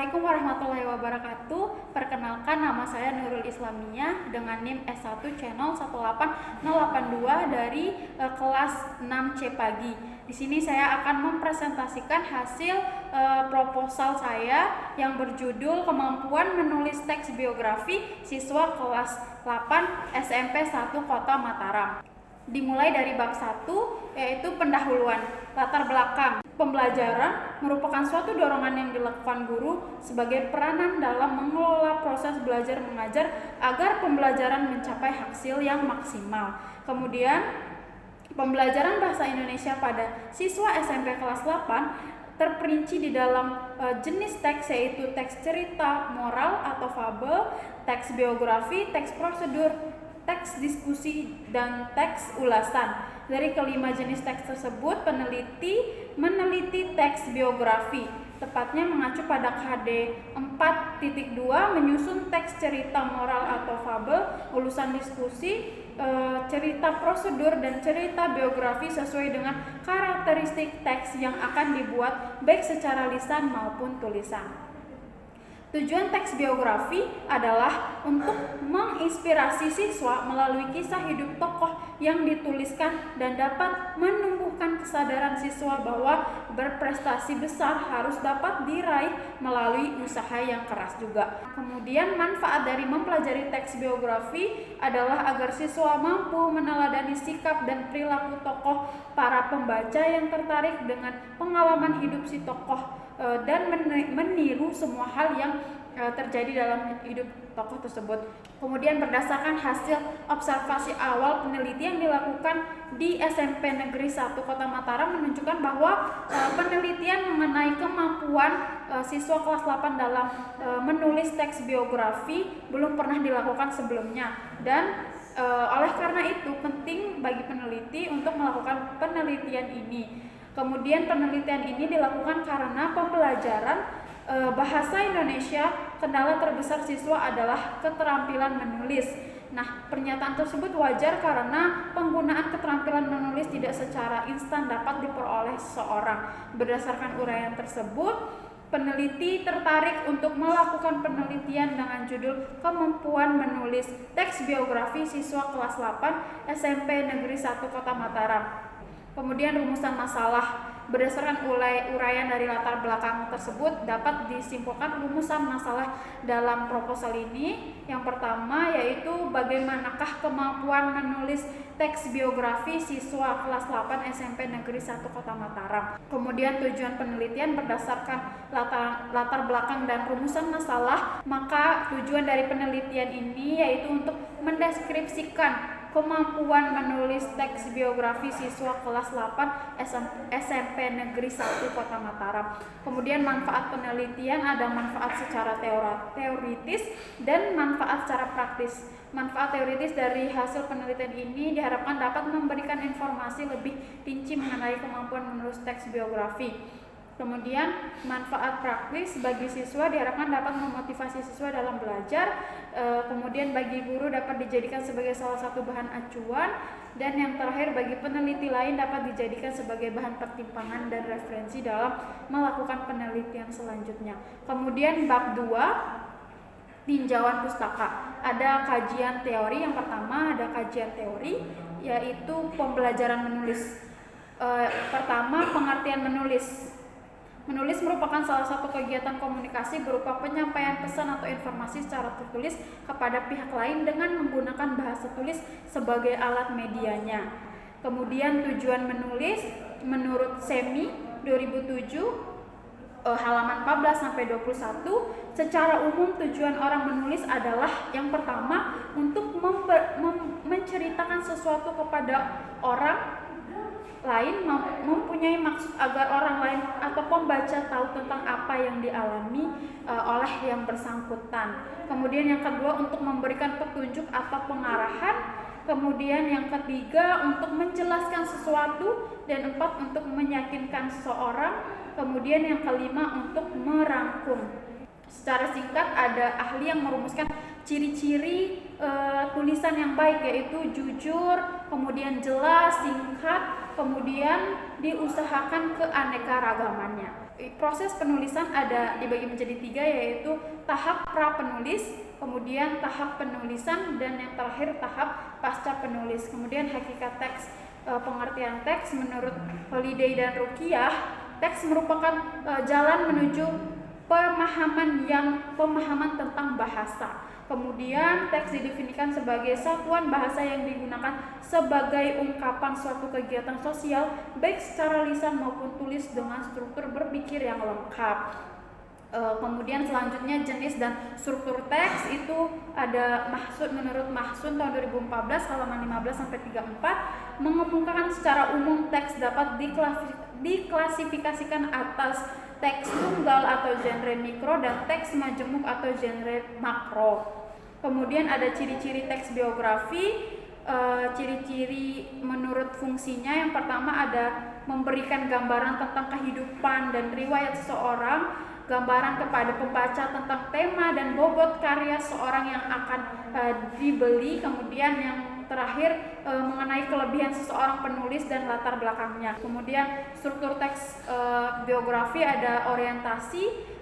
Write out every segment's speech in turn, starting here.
Assalamualaikum warahmatullahi wabarakatuh. Perkenalkan, nama saya Nurul Islamiyah dengan NIM S1 channel 18082 dari kelas 6C pagi. Di sini saya akan mempresentasikan hasil proposal saya yang berjudul Kemampuan Menulis Teks Biografi Siswa Kelas 8 SMP 1 Kota Mataram. Dimulai dari bab 1, yaitu pendahuluan, latar belakang. Pembelajaran merupakan suatu dorongan yang dilakukan guru sebagai peranan dalam mengelola proses belajar mengajar agar pembelajaran mencapai hasil yang maksimal. Kemudian, pembelajaran bahasa Indonesia pada siswa SMP kelas 8 terperinci di dalam jenis teks, yaitu teks cerita, moral atau fabel, teks biografi, teks prosedur, teks diskusi, dan teks ulasan. Dari kelima jenis teks tersebut, peneliti meneliti teks biografi, tepatnya mengacu pada KD 4.2, menyusun teks cerita moral atau fabel, ulasan diskusi, cerita prosedur, dan cerita biografi sesuai dengan karakteristik teks yang akan dibuat baik secara lisan maupun tulisan. Tujuan teks biografi adalah untuk menginspirasi siswa melalui kisah hidup tokoh yang dituliskan dan dapat menumbuhkan kesadaran siswa bahwa berprestasi besar harus dapat diraih melalui usaha yang keras juga. Kemudian manfaat dari mempelajari teks biografi adalah agar siswa mampu meneladani sikap dan perilaku tokoh para pembaca yang tertarik dengan pengalaman hidup si tokoh dan meniru semua hal yang terjadi dalam hidup tokoh tersebut. Kemudian berdasarkan hasil observasi awal peneliti yang dilakukan di SMP Negeri 1 Kota Mataram menunjukkan bahwa penelitian mengenai kemampuan siswa kelas 8 dalam menulis teks biografi belum pernah dilakukan sebelumnya, dan oleh karena itu penting bagi peneliti untuk melakukan penelitian ini. Kemudian penelitian ini dilakukan karena pembelajaran bahasa Indonesia, kendala terbesar siswa adalah keterampilan menulis. Nah, pernyataan tersebut wajar karena penggunaan keterampilan menulis tidak secara instan dapat diperoleh seseorang. Berdasarkan uraian tersebut, peneliti tertarik untuk melakukan penelitian dengan judul Kemampuan Menulis Teks Biografi Siswa Kelas 8 SMP Negeri 1 Kota Mataram. Kemudian rumusan masalah. Berdasarkan uraian dari latar belakang tersebut dapat disimpulkan rumusan masalah dalam proposal ini. Yang pertama yaitu bagaimanakah kemampuan menulis teks biografi siswa kelas 8 SMP Negeri 1 Kota Mataram. Kemudian tujuan penelitian berdasarkan latar belakang dan rumusan masalah. Maka tujuan dari penelitian ini yaitu untuk mendeskripsikan kemampuan menulis teks biografi siswa kelas 8 SMP Negeri 1 Kota Mataram. Kemudian manfaat penelitian ada manfaat secara teoritis dan manfaat secara praktis. Manfaat teoritis dari hasil penelitian ini diharapkan dapat memberikan informasi lebih rinci mengenai kemampuan menulis teks biografi. Kemudian manfaat praktis bagi siswa diharapkan dapat memotivasi siswa dalam belajar. Kemudian bagi guru dapat dijadikan sebagai salah satu bahan acuan, dan yang terakhir bagi peneliti lain dapat dijadikan sebagai bahan pertimbangan dan referensi dalam melakukan penelitian selanjutnya. Kemudian bab 2, tinjauan pustaka. Ada kajian teori. Yang pertama ada kajian teori, yaitu pembelajaran menulis. Pertama, pengertian menulis. Menulis merupakan salah satu kegiatan komunikasi berupa penyampaian pesan atau informasi secara tertulis kepada pihak lain dengan menggunakan bahasa tulis sebagai alat medianya. Kemudian tujuan menulis menurut SEMI 2007 halaman 14-21, secara umum tujuan orang menulis adalah yang pertama untuk menceritakan sesuatu kepada orang lain, mempunyai maksud agar orang lain atau pembaca tahu tentang apa yang dialami oleh yang bersangkutan. Kemudian yang kedua untuk memberikan petunjuk atau pengarahan. Kemudian yang ketiga untuk menjelaskan sesuatu, dan empat untuk meyakinkan seseorang. Kemudian yang kelima untuk merangkum. Secara singkat ada ahli yang merumuskan ciri-ciri tulisan yang baik, yaitu jujur, kemudian jelas, singkat, kemudian diusahakan keanekaragamannya. Proses penulisan ada dibagi menjadi 3, yaitu tahap pra penulis, kemudian tahap penulisan, dan yang terakhir tahap pasca penulis. Kemudian hakikat teks, pengertian teks menurut Holiday dan Rukiah, teks merupakan jalan menuju pemahaman tentang bahasa. Kemudian teks didefinisikan sebagai satuan bahasa yang digunakan sebagai ungkapan suatu kegiatan sosial baik secara lisan maupun tulis dengan struktur berpikir yang lengkap. Kemudian selanjutnya jenis dan struktur teks itu ada Mahsud. Menurut Mahsud tahun 2014 halaman 15 sampai 34 mengemukakan secara umum teks dapat diklasifikasikan atas teks tunggal atau genre mikro dan teks majemuk atau genre makro. Kemudian ada ciri-ciri teks biografi. Ciri-ciri menurut fungsinya, yang pertama ada memberikan gambaran tentang kehidupan dan riwayat seseorang, gambaran kepada pembaca tentang tema dan bobot karya seorang yang akan dibeli. Kemudian yang terakhir mengenai kelebihan seseorang penulis dan latar belakangnya. Kemudian struktur teks biografi ada orientasi,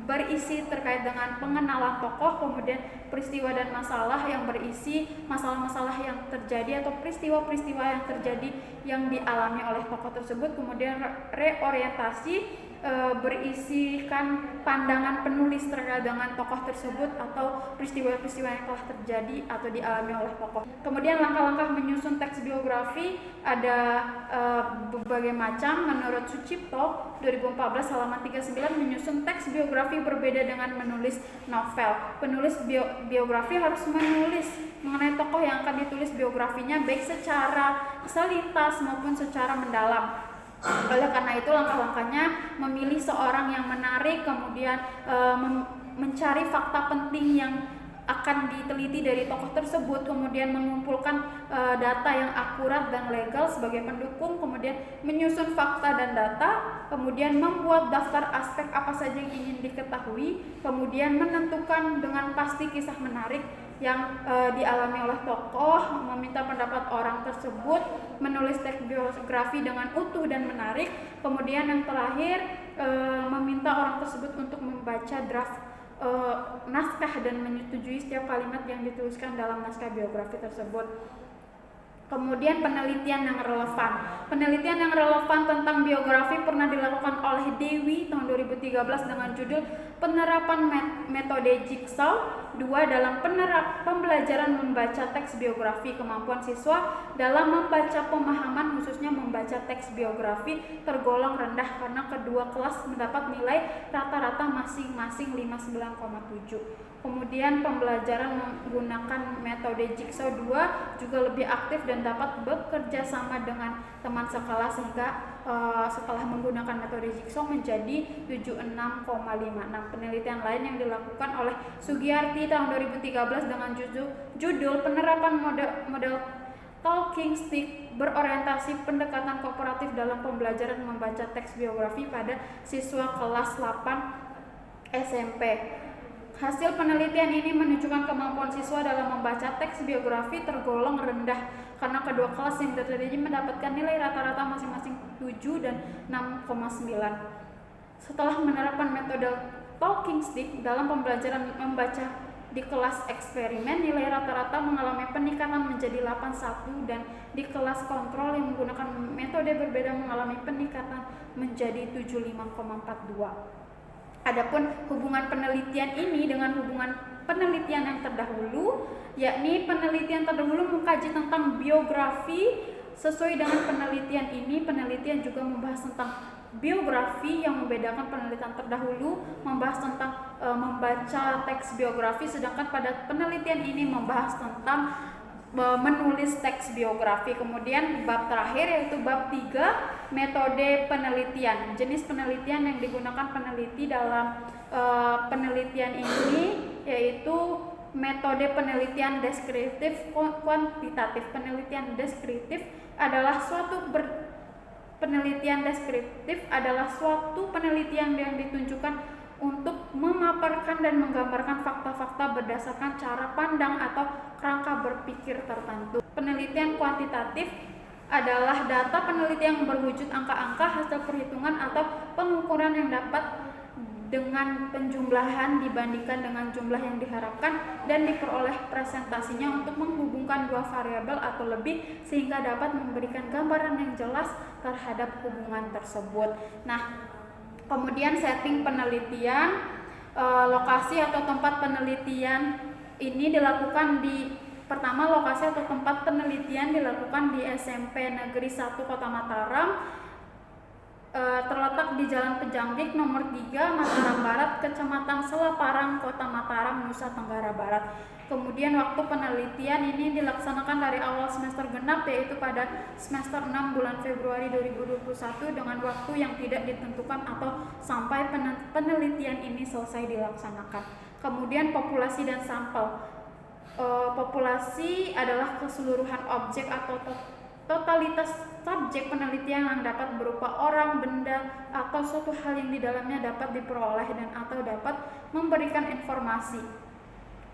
berisi terkait dengan pengenalan tokoh, kemudian peristiwa dan masalah yang berisi masalah-masalah yang terjadi atau peristiwa-peristiwa yang terjadi yang dialami oleh tokoh tersebut. Kemudian reorientasi, berisikan pandangan penulis terkait dengan tokoh tersebut atau peristiwa-peristiwa yang telah terjadi atau dialami oleh tokoh. Kemudian langkah-langkah menyusun teks biografi ada berbagai macam. Menurut Sucipto 2014 halaman 39, menyusun teks biografi berbeda dengan menulis novel. Penulis biografi harus menulis mengenai tokoh yang akan ditulis biografinya baik secara selintas maupun secara mendalam. Oleh karena itu langkah-langkahnya memilih seorang yang menarik, kemudian mencari fakta penting yang akan diteliti dari tokoh tersebut, kemudian mengumpulkan data yang akurat dan legal sebagai pendukung, kemudian menyusun fakta dan data, kemudian membuat daftar aspek apa saja yang ingin diketahui, kemudian menentukan dengan pasti kisah menarik yang dialami oleh tokoh, meminta pendapat orang tersebut, menulis teks biografi dengan utuh dan menarik, kemudian yang terakhir meminta orang tersebut untuk membaca draft naskah dan menyetujui setiap kalimat yang dituliskan dalam naskah biografi tersebut. Kemudian penelitian yang relevan. Penelitian yang relevan tentang biografi pernah dilakukan oleh Dewi tahun 2013 dengan judul Penerapan Metode Jigsaw 2 dalam pembelajaran membaca teks biografi. Kemampuan siswa dalam membaca pemahaman, khususnya membaca teks biografi, tergolong rendah karena kedua kelas mendapat nilai rata-rata masing-masing 59,7. Kemudian pembelajaran menggunakan metode Jigsaw 2 juga lebih aktif dan dapat bekerja sama dengan teman sekelas, sehingga setelah menggunakan metode Jigsaw menjadi 76,56. Penelitian lain yang dilakukan oleh Sugiyarti tahun 2013 dengan judul Penerapan model Talking Stick berorientasi pendekatan kooperatif dalam pembelajaran membaca teks biografi pada siswa kelas 8 SMP. Hasil penelitian ini menunjukkan kemampuan siswa dalam membaca teks biografi tergolong rendah karena kedua kelas yang terjadi mendapatkan nilai rata-rata masing-masing 7 dan 6,9. Setelah menerapkan metode Talking Stick dalam pembelajaran membaca di kelas eksperimen, nilai rata-rata mengalami peningkatan menjadi 81 dan di kelas kontrol yang menggunakan metode berbeda mengalami peningkatan menjadi 75,42. Adapun hubungan penelitian ini dengan hubungan penelitian yang terdahulu, yakni penelitian terdahulu mengkaji tentang biografi. Sesuai dengan penelitian ini, penelitian juga membahas tentang biografi yang membedakan penelitian terdahulu membahas tentang membaca teks biografi, sedangkan pada penelitian ini membahas tentang menulis teks biografi. Kemudian bab terakhir yaitu bab 3, metode penelitian. Jenis penelitian yang digunakan peneliti dalam penelitian ini yaitu metode penelitian deskriptif kuantitatif. Penelitian deskriptif adalah suatu penelitian deskriptif adalah suatu penelitian yang ditunjukkan untuk memaparkan dan menggambarkan fakta-fakta berdasarkan cara pandang atau kerangka berpikir tertentu. Penelitian kuantitatif adalah data penelitian yang berwujud angka-angka, hasil perhitungan atau pengukuran yang dapat dengan penjumlahan dibandingkan dengan jumlah yang diharapkan dan diperoleh presentasinya untuk menghubungkan dua variabel atau lebih sehingga dapat memberikan gambaran yang jelas terhadap hubungan tersebut. Nah, kemudian setting penelitian, lokasi atau tempat penelitian ini dilakukan pertama lokasi atau tempat penelitian dilakukan di SMP Negeri 1 Kota Mataram, terletak di Jalan Pejanggik nomor 3 Mataram Barat, Kecamatan Selaparang, Kota Mataram, Nusa Tenggara Barat. Kemudian waktu penelitian ini dilaksanakan dari awal semester genap, yaitu pada semester 6 bulan Februari 2021 dengan waktu yang tidak ditentukan atau sampai penelitian ini selesai dilaksanakan. Kemudian populasi dan sampel. Populasi adalah keseluruhan objek atau totalitas subjek penelitian yang dapat berupa orang, benda, atau suatu hal yang di dalamnya dapat diperoleh dan atau dapat memberikan informasi.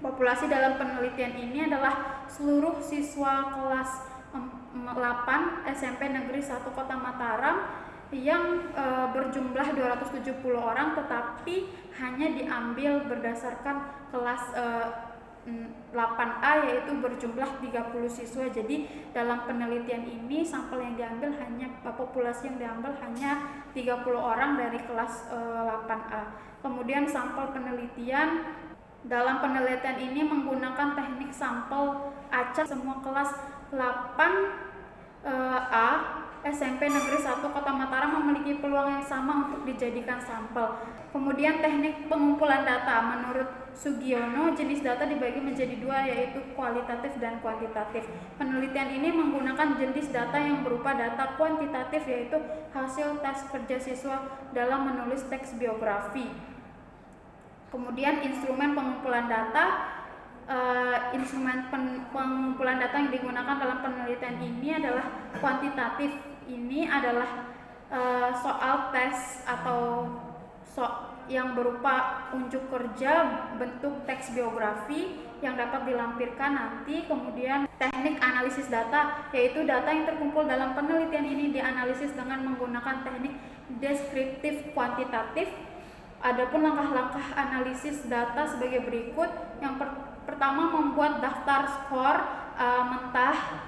Populasi dalam penelitian ini adalah seluruh siswa kelas 8 SMP Negeri 1 Kota Mataram yang berjumlah 270 orang, tetapi hanya diambil berdasarkan kelas 8A, yaitu berjumlah 30 siswa. Jadi dalam penelitian ini sampel yang diambil populasi yang diambil hanya 30 orang dari kelas 8A. Kemudian sampel penelitian, dalam penelitian ini menggunakan teknik sampel acak. Semua kelas 8A SMP Negeri 1 Kota Mataram memiliki peluang yang sama untuk dijadikan sampel. Kemudian teknik pengumpulan data, menurut Sugiono jenis data dibagi menjadi dua, yaitu kualitatif dan kuantitatif. Penelitian ini menggunakan jenis data yang berupa data kuantitatif, yaitu hasil tes kerja siswa dalam menulis teks biografi. Kemudian instrumen pengumpulan data. Pengumpulan data yang digunakan dalam penelitian ini adalah kuantitatif. Ini adalah soal tes atau yang berupa unjuk kerja bentuk teks biografi yang dapat dilampirkan nanti. Kemudian teknik analisis data, yaitu data yang terkumpul dalam penelitian ini dianalisis dengan menggunakan teknik deskriptif kuantitatif. Adapun langkah-langkah analisis data sebagai berikut. Yang pertama, membuat daftar skor mentah,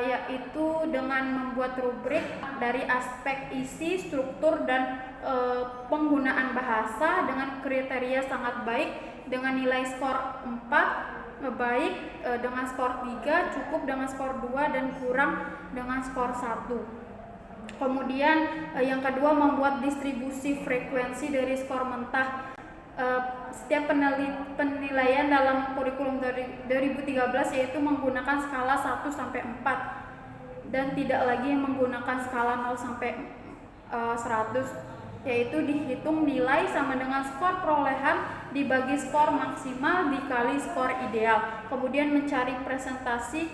yaitu dengan membuat rubrik dari aspek isi, struktur, dan penggunaan bahasa dengan kriteria sangat baik dengan nilai skor 4, baik dengan skor 3, cukup dengan skor 2, dan kurang dengan skor 1. Kemudian yang kedua, membuat distribusi frekuensi dari skor mentah. Setiap penilaian dalam kurikulum dari 2013 yaitu menggunakan skala 1 sampai 4 dan tidak lagi menggunakan skala 0 sampai 100, yaitu dihitung nilai sama dengan skor perolehan dibagi skor maksimal dikali skor ideal. Kemudian mencari presentasi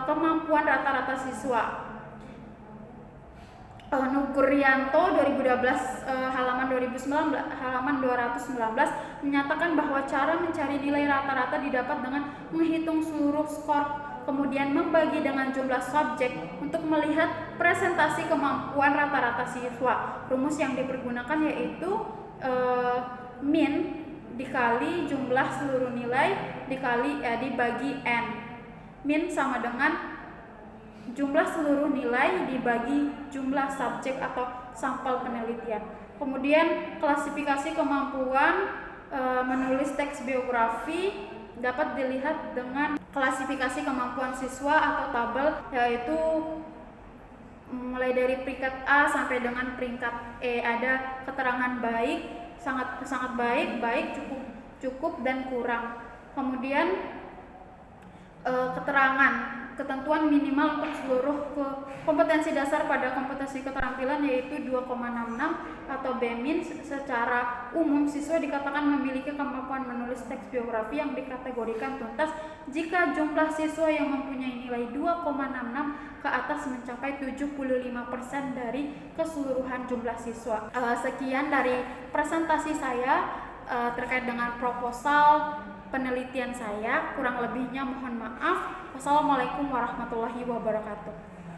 kemampuan rata-rata siswa. Nugrianto 2012 halaman 219 menyatakan bahwa cara mencari nilai rata-rata didapat dengan menghitung seluruh skor, kemudian membagi dengan jumlah subjek untuk melihat presentasi kemampuan rata-rata siswa. Rumus yang dipergunakan yaitu min dikali jumlah seluruh nilai dibagi n. Min sama dengan jumlah seluruh nilai dibagi jumlah subjek atau sampel penelitian. Kemudian klasifikasi kemampuan menulis teks biografi dapat dilihat dengan klasifikasi kemampuan siswa atau tabel, yaitu mulai dari peringkat A sampai dengan peringkat E. Ada keterangan baik, sangat baik, cukup, dan kurang. Kemudian keterangan, ketentuan minimal untuk seluruh kompetensi dasar pada kompetensi keterampilan yaitu 2,66 atau B-min. Secara umum siswa dikatakan memiliki kemampuan menulis teks biografi yang dikategorikan tuntas jika jumlah siswa yang mempunyai nilai 2,66 ke atas mencapai 75% dari keseluruhan jumlah siswa. Sekian dari presentasi saya terkait dengan proposal penelitian saya. Kurang lebihnya mohon maaf. Wassalamualaikum warahmatullahi wabarakatuh.